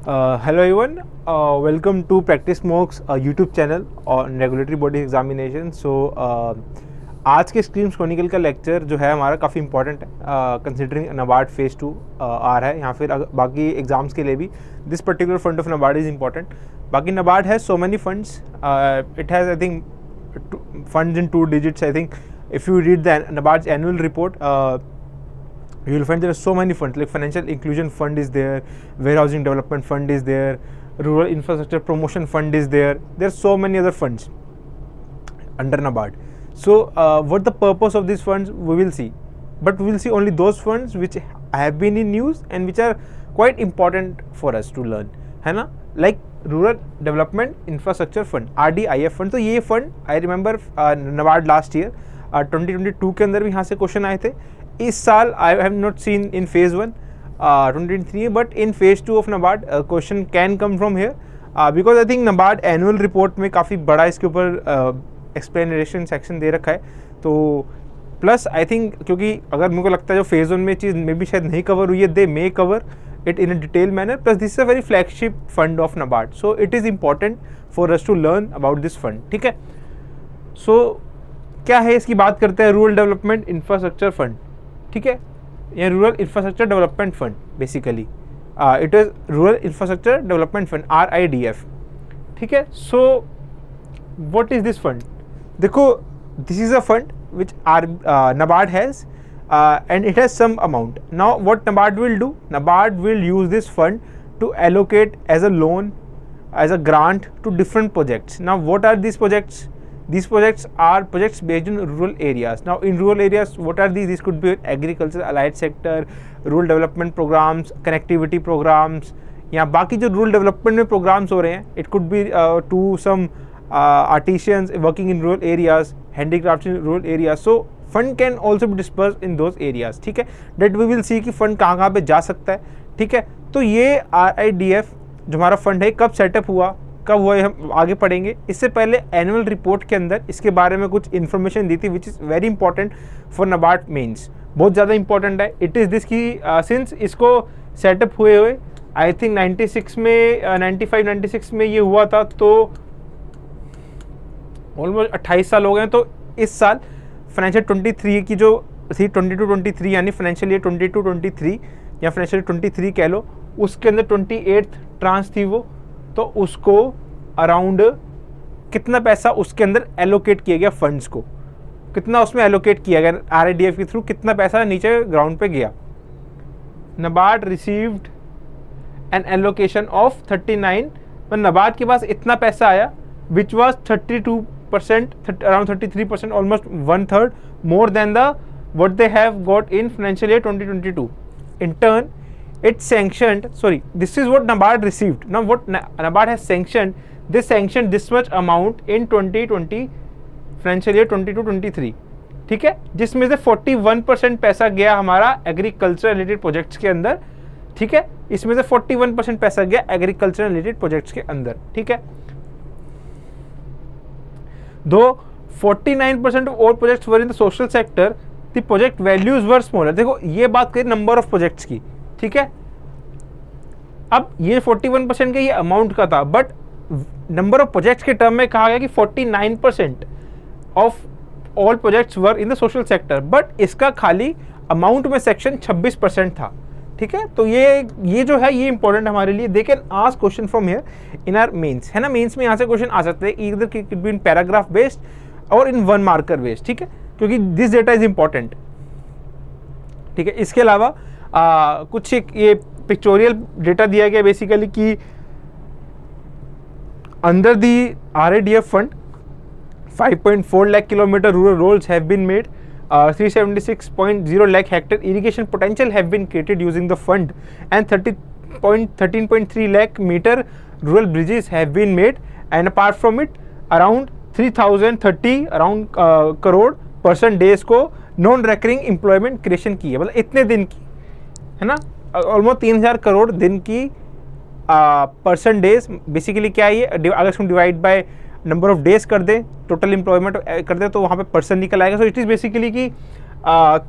Hello everyone, welcome to Practice Mocks YouTube channel on regulatory body examination. आज के streams Chronicle का lecture जो है हमारा काफ़ी इंपॉर्टेंट है कंसिडरिंग नबार्ड फेज़ 2 आ रहा है या फिर बाकी एग्जाम्स के लिए भी this particular fund of NABARD is important. बाकी NABARD has so many funds, it has I think funds in 2 digits. I think if you read the NABARD's annual report, you will find there are so many funds, like financial inclusion fund is there, warehousing development fund is there, rural infrastructure promotion fund is there. There are so many other funds under NABARD. So what the purpose of these funds we will see, but we will see only those funds which have been in news and which are quite important for us to learn, है ना. Like rural development infrastructure fund RDIF fund. तो ये fund I remember NABARD last year 2022 के अंदर भी यहाँ से question आए थे. इस साल I have not seen in phase 1 2023, but in phase 2 of NABARD question can come from here because I think NABARD annual report में काफ़ी बड़ा इसके ऊपर एक्सप्लेनेशन सेक्शन दे रखा है. तो प्लस आई थिंक क्योंकि अगर मेरे को लगता है जो फेज़ 1 में चीज़ में भी शायद नहीं कवर हुई है, दे मे cover it in a detailed manner. Plus this is a very flagship fund of NABARD, so it is important for us to learn about this fund. ठीक है. So क्या है इसकी बात करते हैं, रूरल डेवलपमेंट इंफ्रास्ट्रक्चर फंड. ठीक है, ये rural infrastructure development fund basically it is rural infrastructure development fund RIDF. ठीक है. So what is this fund? देखो, this is a fund which NABARD has and it has some amount. Now what NABARD will do? NABARD will use this fund to allocate as a loan, as a grant to different projects. Now what are these projects? These projects are projects based in rural areas. Now in rural areas, what are these? These could be agriculture, allied sector, rural development programs, connectivity programs, या बाकी जो rural development में programs हो रहे हैं, it could be to some artisans working in rural areas, handicrafts in rural areas. So fund can also be disperse in those areas. ठीक है, date we will see कि फंड कहाँ कहाँ पे जा सकता है. ठीक है. तो ये RIDF जो हमारा फंड है कब सेटअप हुआ, कब हुआ, हम आगे पढ़ेंगे. इससे पहले एनुअल रिपोर्ट के अंदर इसके बारे में कुछ इन्फॉर्मेशन दी थी which is very important for NABARD mains. बहुत ज़्यादा इंपॉर्टेंट है. इट इज़ दिस की सिंस इसको सेटअप हुए आई थिंक 96 में 95-96 में ये हुआ था, तो ऑलमोस्ट 28 साल हो गए. तो इस साल फाइनेंशियल 23 की जो थी 22-23 यानी फाइनेंशियल ईयर 22-23 या फाइनेंशियल 23 कह लो, उसके अंदर 28th ट्रांस थी वो. तो उसको अराउंड कितना पैसा उसके अंदर एलोकेट किया गया, फंड्स को कितना उसमें एलोकेट किया गया RIDF के थ्रू, कितना पैसा नीचे ग्राउंड पे गया. NABARD received an allocation of 39, पर नबार्ड के पास इतना पैसा आया which was 32%, around 33%, almost 1/3 more than the what they have got in financial year 2022. In turn, it sanctioned, sorry, this is what NABARD received. Now what NABARD has sanctioned, they sanctioned this much amount in 2020 financial year 22-23. ठीक है, जिसमें से 41% पैसा गया हमारा agriculture related projects के अंदर. ठीक है, इसमें से 41% पैसा गया एग्रीकल्चर रिलेटेड प्रोजेक्ट्स के अंदर. ठीक है. Though 49% of all projects were in the social sector, the project values were smaller. देखो, ये बात करें नंबर ऑफ प्रोजेक्ट्स की. ठीक है, अब ये 41% का ये अमाउंट का था, बट नंबर ऑफ प्रोजेक्ट्स के टर्म में कहा गया कि 49% of all projects were in the social sector, but इसका खाली अमाउंट में सेक्शन 26% था. ठीक है. तो ये जो है ये इंपॉर्टेंट हमारे लिए. They can ask question from here in our mains, है ना. मेंस में यहाँ से क्वेश्चन आ सकते हैं, either it be in paragraph based और इन 1 मार्कर बेस्ड. ठीक है, क्योंकि दिस डेटा इज इंपॉर्टेंट. ठीक है. इसके अलावा कुछ एक ये पिक्चोरियल डेटा दिया गया बेसिकली कि under the RIDF fund 5.4 lakh kilometre rural roads have been made, 376.0 lakh hectare irrigation potential have been created using the fund, and 13.3 lakh meter rural bridges have been made, and apart from it around 3030 around crore person days को non recurring employment creation की है. मतलब इतने दिन की, है ना, almost 3000 crore दिन की पर्सन डेज. बेसिकली क्या है ये, अगर इसको divide by number of days कर दें, टोटल एम्प्लॉयमेंट कर दें, तो वहाँ पे पर्सन निकल आएगा. सो इट इज़ बेसिकली कि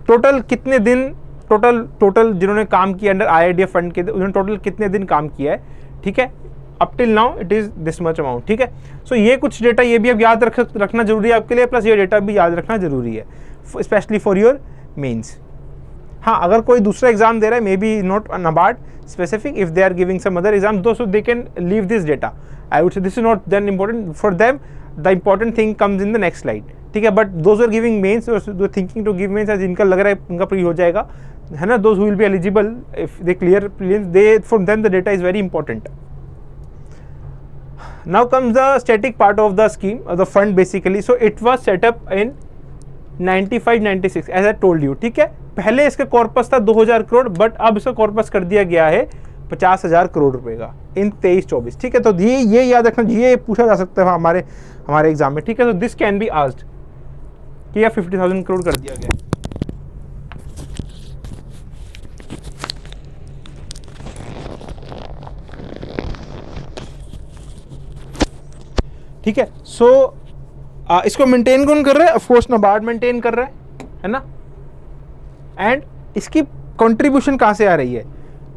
टोटल कितने दिन, टोटल जिन्होंने काम किया अंडर IIDF फंड के, उन्होंने टोटल कितने दिन काम किया है. ठीक है, up till now it is this much amount, ठीक है। सो ये कुछ डेटा ये भी अब याद रखना जरूरी है आपके लिए, प्लस ये डेटा भी याद रखना जरूरी है, स्पेशली फॉर योर मेंस। हाँ, अगर कोई दूसरा एग्जाम दे रहा है, may be not NABARD specific, if they are giving some other exam, though, so they can leave this data. I would say this is not then important for them. The important thing comes in the next slide, ठीक है। But those who are giving mains, those thinking to give mains, जिनका लग रहा है उनका pre हो जाएगा, है ना, those who will be eligible if they clear prelims, they, for them the data is very important. Now comes the static part of the scheme, the fund basically. So it was set up in 95-96 as I told you, ठीक है। पहले इसका corpus था 2000 crore, but अब इसका corpus कर दिया गया है 50,000 करोड़ रुपए का इन 23-24, ठीक है। तो ये याद रखना, ये पूछा जा सकता है हमारे एग्जाम में, ठीक है। तो दिस कैन बी आस्क्ड कि यह 50,000 करोड़ कर दिया गया है। ठीक है। सो इसको मेंटेन कौन कर रहा है? ऑफ कोर्स NABARD मेंटेन कर रहा है ना। एंड इसकी कंट्रीब्यूशन कहाँ से आ रही है?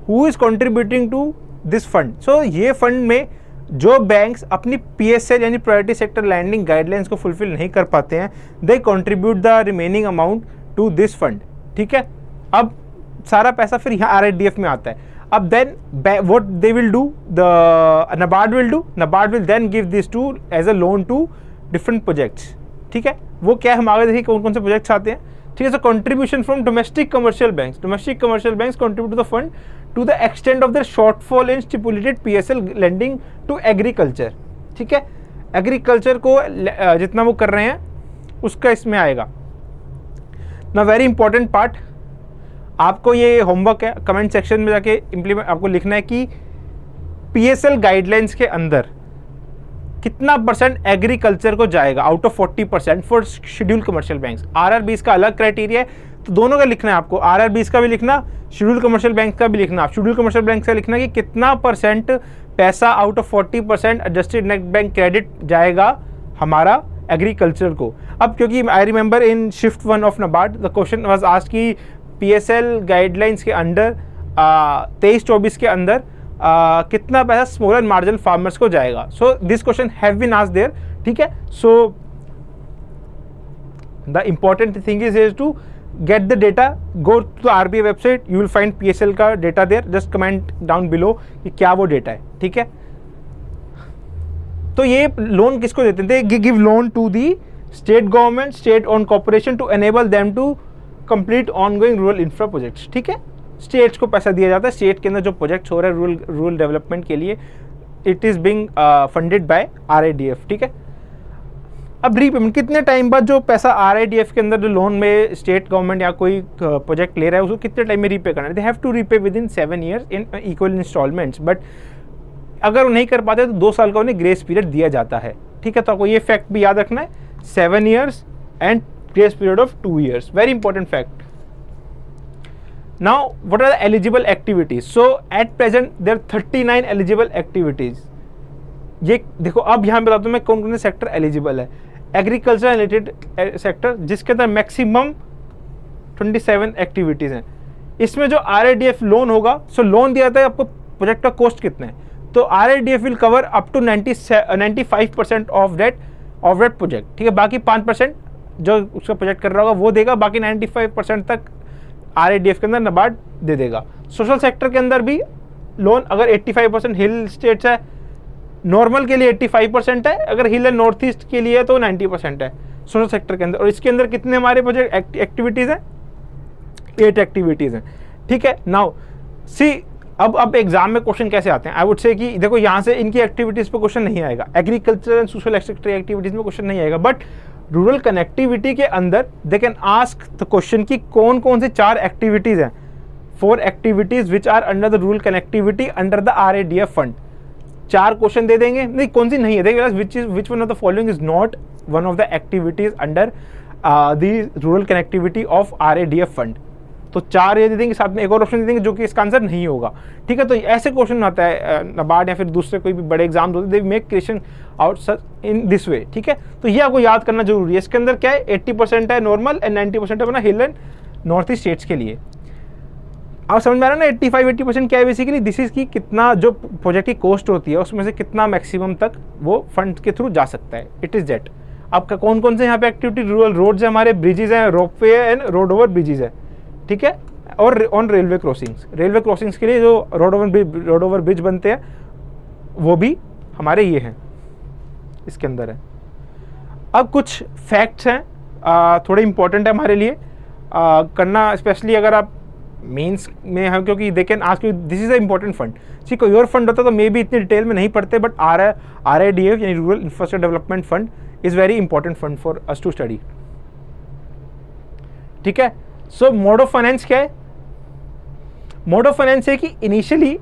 Who is contributing to this fund? So ये फंड में जो बैंक्स अपनी PSL यानी प्रायोरिटी सेक्टर लैंडिंग गाइडलाइंस को फुलफिल नहीं कर पाते हैं, they contribute the remaining amount to this fund, ठीक है। अब सारा पैसा फिर यहाँ RIDF में आता है। अब then what they will do, the NABARD will then give this to as a loan to different projects, ठीक है। वो क्या है, हम आगे देखिए कौन कौन से प्रोजेक्ट्स आते हैं, ठीक है। So contribution from domestic commercial banks contribute to the fund to the extent of the shortfall in stipulated PSL lending to agriculture, ठीक है। एग्रीकल्चर को जितना वो कर रहे हैं उसका इसमें आएगा ना। वेरी इंपॉर्टेंट पार्ट, आपको ये होमवर्क है, कमेंट सेक्शन में जाके इम्प्लीमेंट आपको लिखना है कि PSL गाइडलाइंस के अंदर कितना परसेंट एग्रीकल्चर को जाएगा out of 40% for schedule commercial banks. RRBs का अलग क्राइटेरिया है, तो दोनों का लिखना है आपको, RRBs का भी लिखना, शेड्यूल कमर्शियल बैंक का भी लिखना। आप शेड्यूल कमर्शियल बैंक का लिखना कि कितना परसेंट पैसा out of 40% adjusted net bank credit जाएगा हमारा एग्रीकल्चर को। अब क्योंकि I remember in shift 1 of NABARD the question was asked कि PSL गाइडलाइंस के अंडर 23-24 के अंदर कितना पैसा स्मॉल एंड मार्जिनल फार्मर्स को जाएगा। So this question have been asked there, ठीक है। So the important thing is to get the data, go to RBI website, you will find PSL का data there, just comment down below कि क्या वो data है, ठीक है। तो ये लोन किसको देते थे? Give loan to the state government, state own corporation to enable them to complete ongoing rural infra projects, ठीक है। स्टेट्स को पैसा दिया जाता है, स्टेट के अंदर जो प्रोजेक्ट्स हो रहे हैं रूरल डेवलपमेंट के लिए, it is being funded by RIDF, ठीक है। अब रीपेमेंट कितने टाइम बाद जो पैसा RIDF के अंदर जो लोन में स्टेट गवर्नमेंट या कोई प्रोजेक्ट ले रहा है उसको कितने टाइम में रीपे करना है? They have to repay with in 7 years in equal instalments, but अगर वो नहीं कर पाते तो 2 साल का उन्हें ग्रेस पीरियड दिया जाता है, ठीक है। तो आपको ये फैक्ट भी याद रखना है, 7 years and grace period of 2 years, very important fact. Now, what are the eligible activities? So, at present, there are 39 eligible activities. ये देखो, अब यहाँ बताता हूँ मैं कौन कौन से सेक्टर एलिजिबल है। एग्रीकल्चर रिलेटेड सेक्टर जिसके अंदर मैक्सिमम 27 एक्टिविटीज़ हैं। इसमें जो RIDF लोन होगा, सो लोन दिया जाता है आपको, प्रोजेक्ट का कॉस्ट कितना है, तो RIDF will cover up to 95% of that project, ठीक है। बाकी 5% जो उसका प्रोजेक्ट कर रहा होगा वो देगा, बाकी 95% तक RIDF के अंदर NABARD दे देगा। सोशल सेक्टर के अंदर भी लोन, अगर 85% हिल स्टेट्स है, नॉर्मल के लिए 85% है, अगर हिल एंड नॉर्थ ईस्ट के लिए तो 90% है सोशल सेक्टर के अंदर। और इसके अंदर कितने हमारे प्रोजेक्ट एक्टिविटीज़ हैं? 8 एक्टिविटीज़ हैं, ठीक है। नाउ सी, अब एग्जाम में क्वेश्चन कैसे आते हैं? आई वुड से कि देखो यहाँ से इनकी एक्टिविटीज़ पे क्वेश्चन नहीं आएगा, agriculture and social sector activities में क्वेश्चन नहीं आएगा, बट रूरल कनेक्टिविटी के अंदर they can ask the question कि कौन कौन से 4 एक्टिविटीज़ हैं, 4 activities which are under the rural connectivity under the RIDF fund. 4 question दे देंगे, नहीं कौन सी नहीं है, देखिए which one of the following is not one of the activities under the rural connectivity of RIDF fund. तो 4 ये दे देंगे, साथ में एक और ऑप्शन दे देंगे जो कि इसका आंसर नहीं होगा, ठीक है। तो ऐसे क्वेश्चन आता है NABARD या फिर दूसरे कोई भी बड़े एग्जाम होते हैं, they make question out in this way, ठीक है। तो ये आपको याद करना जरूरी है। इसके अंदर क्या है, 80% है नॉर्मल एंड 90% है अपना हिल एंड नॉर्थ ईस्ट स्टेट्स के लिए। आप समझ में आ रहा है ना 85-80% क्या है बेसिकली, दिस इज की कितना जो प्रोजेक्ट की कॉस्ट होती है उसमें से कितना मैक्सिमम तक वो फंड के थ्रू जा सकता है, इट इज़ दैट। आपका कौन कौन से यहाँ पे एक्टिविटी, रूरल रोड्स है हमारे, ब्रिजेज हैं, ropeway and road over bridges है, ठीक है, और ऑन रेलवे क्रॉसिंग्स के लिए जो रोड ओवर ब्रिज बनते हैं वो भी हमारे ये हैं, इसके अंदर है। अब कुछ फैक्ट्स हैं थोड़े इंपॉर्टेंट है हमारे लिए करना, स्पेशली अगर आप मेंस में है, क्योंकि they can ask you this is a important fund. See कोई और फंड होता तो मे भी इतनी डिटेल में नहीं पढ़ते, बट RIDF यानी rural infrastructure development fund is very important fund for us to study, ठीक है। सो मोड ऑफ फाइनेंस क्या है? मोड ऑफ फाइनेंस है कि इनिशियली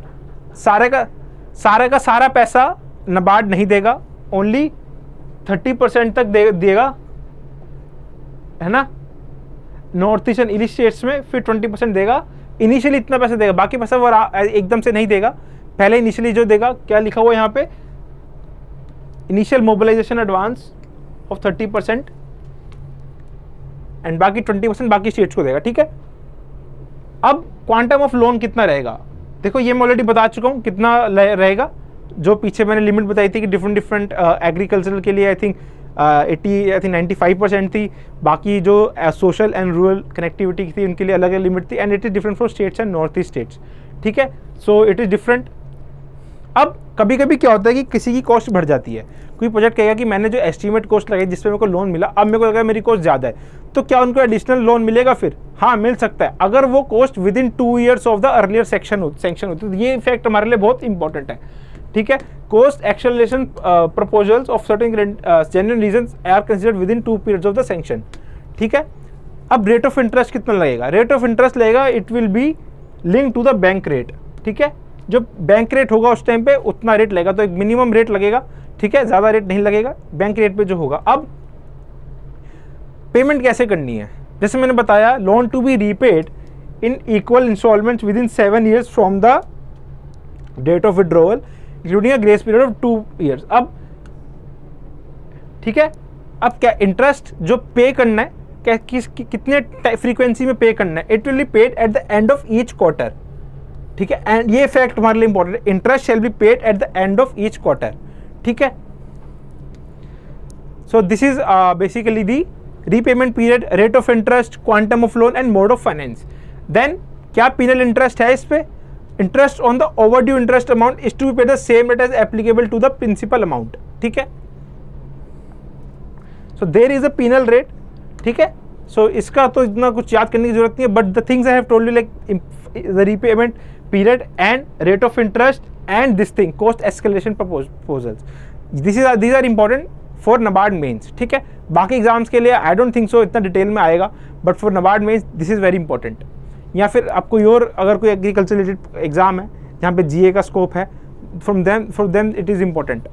सारे का सारा पैसा नाबार्ड नहीं देगा, ओनली 30% तक देगा, है ना, north east and east states में, फिर 20% देगा, इनिशियली इतना पैसा देगा, बाकी पैसा वो एकदम से नहीं देगा, पहले इनिशियली जो देगा, क्या लिखा हुआ है यहाँ पे, initial mobilisation advance of 30% and बाकी 20% बाकी स्टेट्स को देगा, ठीक है। अब क्वांटम ऑफ लोन कितना रहेगा, देखो ये मैं ऑलरेडी बता चुका हूँ कितना रहेगा, जो पीछे मैंने लिमिट बताई थी कि डिफरेंट एग्रीकल्चरल के लिए आई थिंक 95% थी, बाकी जो सोशल एंड रूरल कनेक्टिविटी थी उनके लिए अलग लिमिट थी, and it is different for states and north east states, ठीक है। So it is different. अब कभी कभी क्या होता है कि किसी की कॉस्ट बढ़ जाती है, कोई प्रोजेक्ट कहेगा कि मैंने जो एस्टीमेट कॉस्ट लगाई जिस पे मेरे को लोन मिला, अब मेरे को लगा मेरी कॉस्ट ज़्यादा है, तो क्या उनको एडिशनल लोन मिलेगा फिर? हाँ, मिल सकता है, अगर वो cost with in 2 years of the earlier sanction होती है, तो ये इफेक्ट हमारे लिए बहुत इंपॉर्टेंट है, ठीक है। Cost acceleration proposals of certain genuine reasons are considered within 2 periods of the sanction, ठीक है। अब रेट ऑफ इंटरेस्ट कितना लगेगा? रेट ऑफ इंटरेस्ट लगेगा, it will be link to the bank rate, ठीक है। जो बैंक रेट होगा उस टाइम पे उतना रेट लगेगा, तो एक मिनिमम रेट लगेगा, ठीक है, ज़्यादा रेट नहीं लगेगा बैंक रेट पे जो होगा। अब पेमेंट कैसे करनी है? जैसे मैंने बताया, loan to be repaid in equal instalments with in 7 years from the date of withdrawal including a grace period of 2 years। अब ठीक है, अब क्या इंटरेस्ट जो पे करना है, क्या कितने फ्रीक्वेंसी में पे करना है, it will be paid at the end of each quarter, ठीक है। एंड ये फैक्ट हमारे लिए इंपॉर्टेंट है, interest shall be paid at the end of each quarter, ठीक है। So this is basically the repayment period, rate of interest, quantum of loan and mode of finance. Then क्या penal interest है इस पे? Interest on the overdue interest amount is to be paid the same rate as applicable to the principal amount, ठीक है। So there is a penal rate, ठीक है। सो इसका तो इतना कुछ याद करने की जरूरत नहीं है, but the things I have told you like the repayment period and rate of interest and this thing cost escalation proposals, these are important for NABARD mains, ठीक है। बाकी एग्जाम्स के लिए आई डोंट थिंक सो इतना detail में आएगा, but for NABARD mains this is very important. या फिर आप कोई और अगर कोई एग्रीकल्चर रिलेटेड एग्जाम है जहाँ पे GA का स्कोप है, for them it is important.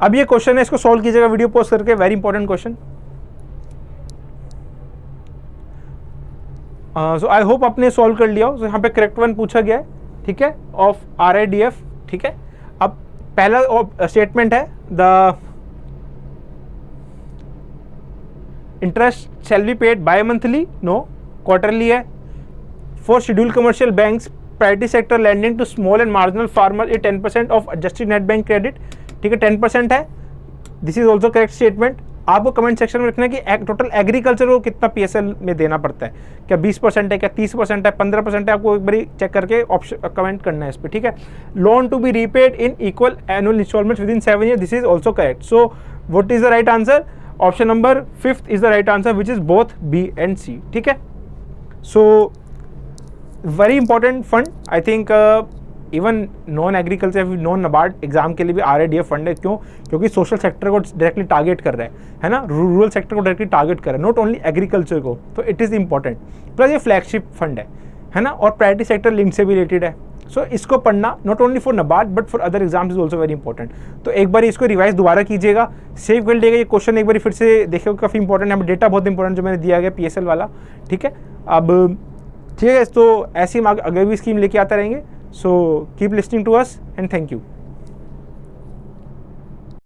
अब ये क्वेश्चन है, इसको सॉल्व कीजिएगा वीडियो पोस्ट करके, very important question. So I hope आपने सॉल्व कर लिया हो। so, यहाँ पे करेक्ट वन पूछा गया है, ठीक है, ऑफ RIDF, ठीक है। अब पहला स्टेटमेंट है, the interest shall be paid by monthly, no, quarterly है। For schedule commercial banks priority sector lending to small and marginal farmer is 10% of adjusted net bank credit, ठीक है, 10% है। This is also correct statement. आपको comment section में रखना है कि total agriculture को कितना PSL में देना पड़ता है, क्या 20% है, क्या 30% है, 15% है, आपको एक बारी चेक करके ऑप्शन कमेंट करना है इस पर, ठीक है। Loan to be repaid in equal annual instalments with in 7 years, this is also correct. So what is the right answer? Option number 5th is the right answer, which is both B and C, ठीक है। So very important fund, I think even non agriculture non NABARD exam के लिए भी RIDF fund है। क्यों? क्योंकि social sector को directly target कर रहा है ना, रूरल सेक्टर को डायरेक्टली टारगेट कर रहा है, नॉट ओनली एग्रीकल्चर को, तो इट इज़ इंपॉर्टेंट। प्लस ये फ्लैगशिप फंड है ना, और प्रायोरिटी सेक्टर लिंक से भी रिलेटेड है। सो इसको पढ़ना not only for NABARD but for other exams is also very important. तो एक बार इसको रिवाइज दोबारा कीजिएगा, सेव कर लीजिएगा, ये क्वेश्चन एक बार फिर से देखिएगा, काफ़ी इंपॉर्टेंट है। डेटा बहुत इंपॉर्टेंट जो मैंने दिया गया PSL वाला, ठीक है। अब ठीक है, तो ऐसी हम आगे भी स्कीम लेके आते रहेंगे। So keep listening to us and thank you.